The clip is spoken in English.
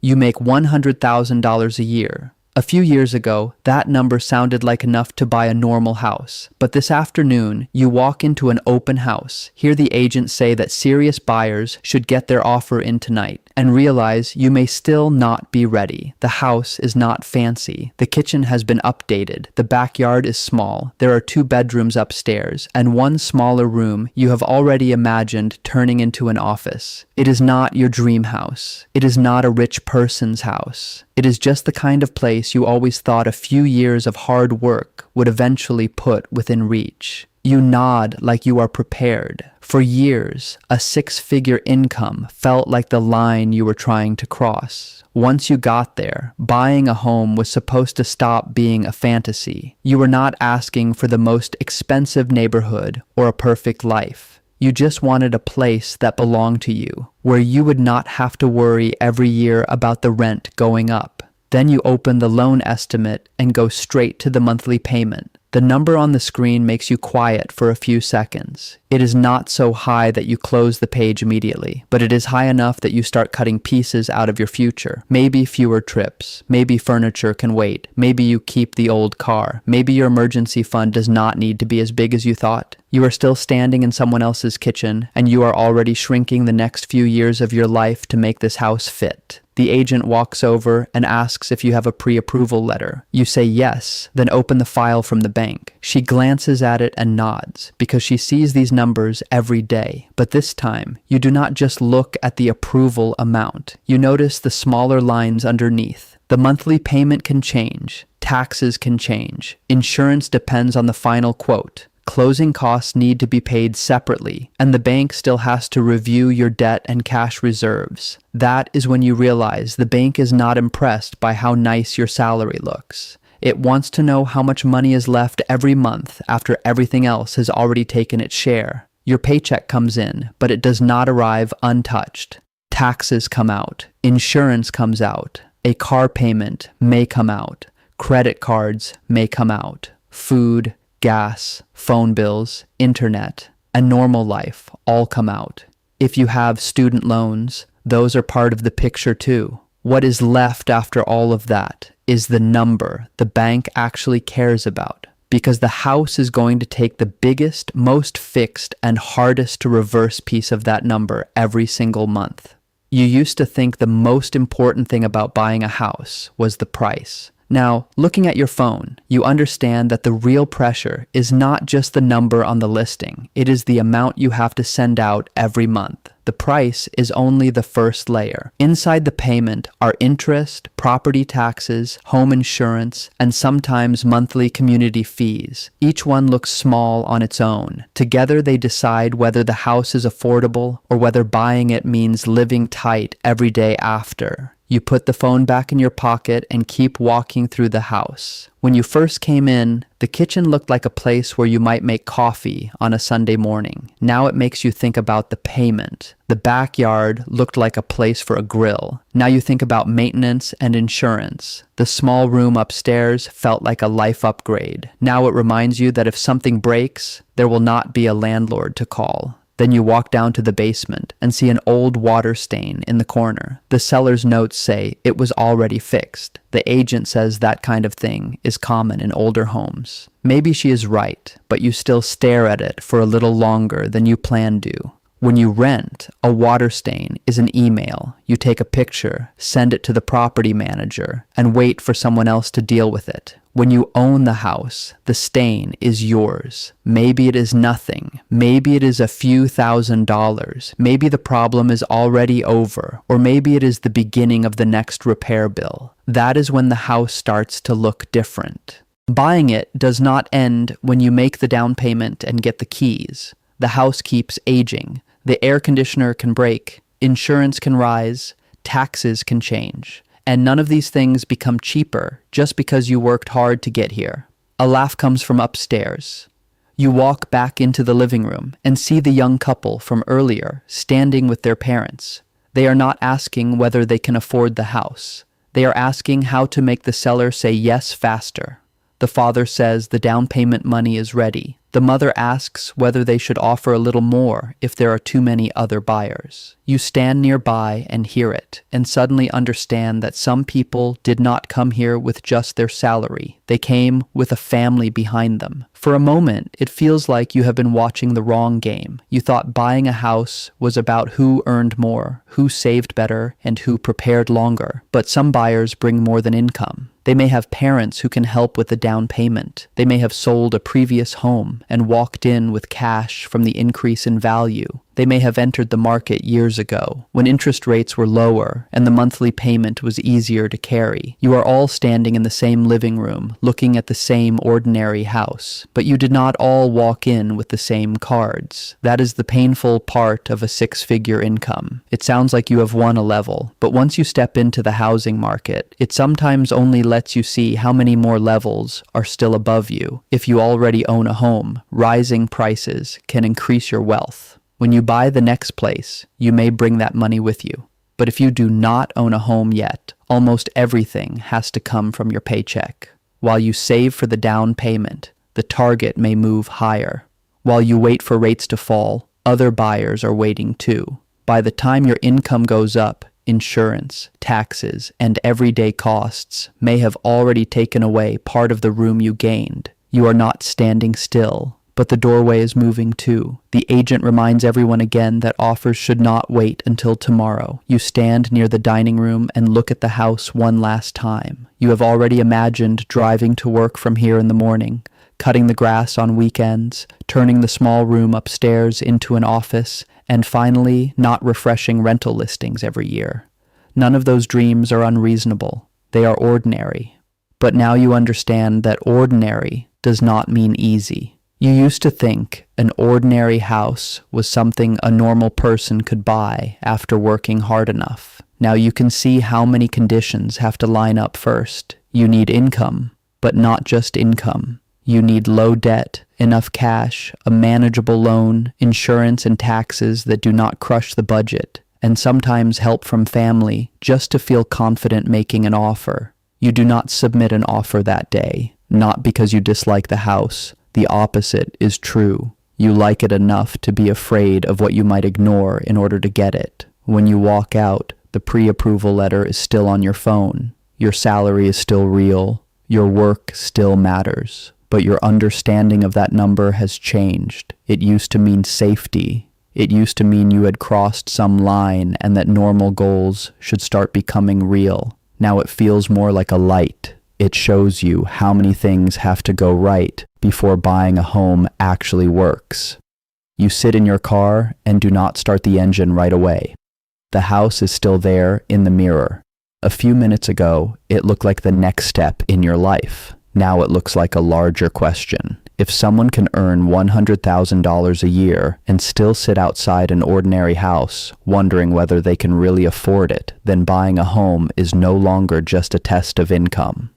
You make $100,000 a year. A few years ago, that number sounded like enough to buy a normal house. But this afternoon, you walk into an open house, hear the agent say that serious buyers should get their offer in tonight, and realize you may still not be ready. The house is not fancy. The kitchen has been updated. The backyard is small. There are 2 bedrooms upstairs, and one smaller room you have already imagined turning into an office. It is not your dream house. It is not a rich person's house. It is just the kind of place you always thought a few years of hard work would eventually put within reach. You nod like you are prepared. For years, a 6-figure income felt like the line you were trying to cross. Once you got there, buying a home was supposed to stop being a fantasy. You were not asking for the most expensive neighborhood or a perfect life. You just wanted a place that belonged to you, where you would not have to worry every year about the rent going up. Then you open the loan estimate and go straight to the monthly payment. The number on the screen makes you quiet for a few seconds. It is not so high that you close the page immediately, but it is high enough that you start cutting pieces out of your future. Maybe fewer trips. Maybe furniture can wait. Maybe you keep the old car. Maybe your emergency fund does not need to be as big as you thought. You are still standing in someone else's kitchen, and you are already shrinking the next few years of your life to make this house fit. The agent walks over and asks if you have a pre-approval letter. You say yes, then open the file from the bank. She glances at it and nods, because she sees these numbers every day. But this time, you do not just look at the approval amount. You notice the smaller lines underneath. The monthly payment can change. Taxes can change. Insurance depends on the final quote. Closing costs need to be paid separately, and the bank still has to review your debt and cash reserves. That is when you realize the bank is not impressed by how nice your salary looks. It wants to know how much money is left every month after everything else has already taken its share. Your paycheck comes in, but it does not arrive untouched. Taxes come out. Insurance comes out. A car payment may come out. Credit cards may come out. Food, gas, phone bills, internet, and normal life all come out. If you have student loans, those are part of the picture too. What is left after all of that is the number the bank actually cares about, because the house is going to take the biggest, most fixed, and hardest to reverse piece of that number every single month. You used to think the most important thing about buying a house was the price. Now, looking at your phone, you understand that the real pressure is not just the number on the listing. It is the amount you have to send out every month. The price is only the first layer. Inside the payment are interest, property taxes, home insurance, and sometimes monthly community fees. Each one looks small on its own. Together they decide whether the house is affordable or whether buying it means living tight every day after. You put the phone back in your pocket and keep walking through the house. When you first came in, the kitchen looked like a place where you might make coffee on a Sunday morning. Now it makes you think about the payment. The backyard looked like a place for a grill. Now you think about maintenance and insurance. The small room upstairs felt like a life upgrade. Now it reminds you that if something breaks, there will not be a landlord to call. Then you walk down to the basement and see an old water stain in the corner. The seller's notes say it was already fixed. The agent says that kind of thing is common in older homes. Maybe she is right, but you still stare at it for a little longer than you planned to. When you rent, a water stain is an email. You take a picture, send it to the property manager, and wait for someone else to deal with it. When you own the house, the stain is yours. Maybe it is nothing. Maybe it is a few $1,000s. Maybe the problem is already over, or maybe it is the beginning of the next repair bill. That is when the house starts to look different. Buying it does not end when you make the down payment and get the keys. The house keeps aging. The air conditioner can break. Insurance can rise. Taxes can change. And none of these things become cheaper just because you worked hard to get here. A laugh comes from upstairs. You walk back into the living room and see the young couple from earlier standing with their parents. They are not asking whether they can afford the house. They are asking how to make the seller say yes faster. The father says the down payment money is ready. The mother asks whether they should offer a little more if there are too many other buyers. You stand nearby and hear it, and suddenly understand that some people did not come here with just their salary. They came with a family behind them. For a moment, it feels like you have been watching the wrong game. You thought buying a house was about who earned more, who saved better, and who prepared longer. But some buyers bring more than income. They may have parents who can help with the down payment. They may have sold a previous home and walked in with cash from the increase in value. They may have entered the market years ago, when interest rates were lower and the monthly payment was easier to carry. You are all standing in the same living room, looking at the same ordinary house, but you did not all walk in with the same cards. That is the painful part of a six-figure income. It sounds like you have won a level, but once you step into the housing market, it sometimes only lets you see how many more levels are still above you. If you already own a home, rising prices can increase your wealth. When you buy the next place, you may bring that money with you. But if you do not own a home yet, almost everything has to come from your paycheck. While you save for the down payment, the target may move higher. While you wait for rates to fall, other buyers are waiting too. By the time your income goes up, insurance, taxes, and everyday costs may have already taken away part of the room you gained. You are not standing still, but the doorway is moving too. The agent reminds everyone again that offers should not wait until tomorrow. You stand near the dining room and look at the house one last time. You have already imagined driving to work from here in the morning, cutting the grass on weekends, turning the small room upstairs into an office, and finally not refreshing rental listings every year. None of those dreams are unreasonable. They are ordinary. But now you understand that ordinary does not mean easy. You used to think an ordinary house was something a normal person could buy after working hard enough. Now you can see how many conditions have to line up first. You need income, but not just income. You need low debt, enough cash, a manageable loan, insurance and taxes that do not crush the budget, and sometimes help from family just to feel confident making an offer. You do not submit an offer that day, not because you dislike the house. The opposite is true. You like it enough to be afraid of what you might ignore in order to get it. When you walk out, the pre-approval letter is still on your phone. Your salary is still real. Your work still matters. But your understanding of that number has changed. It used to mean safety. It used to mean you had crossed some line and that normal goals should start becoming real. Now it feels more like a light. It shows you how many things have to go right before buying a home actually works. You sit in your car and do not start the engine right away. The house is still there in the mirror. A few minutes ago, it looked like the next step in your life. Now it looks like a larger question. If someone can earn $100,000 a year and still sit outside an ordinary house, wondering whether they can really afford it, then buying a home is no longer just a test of income.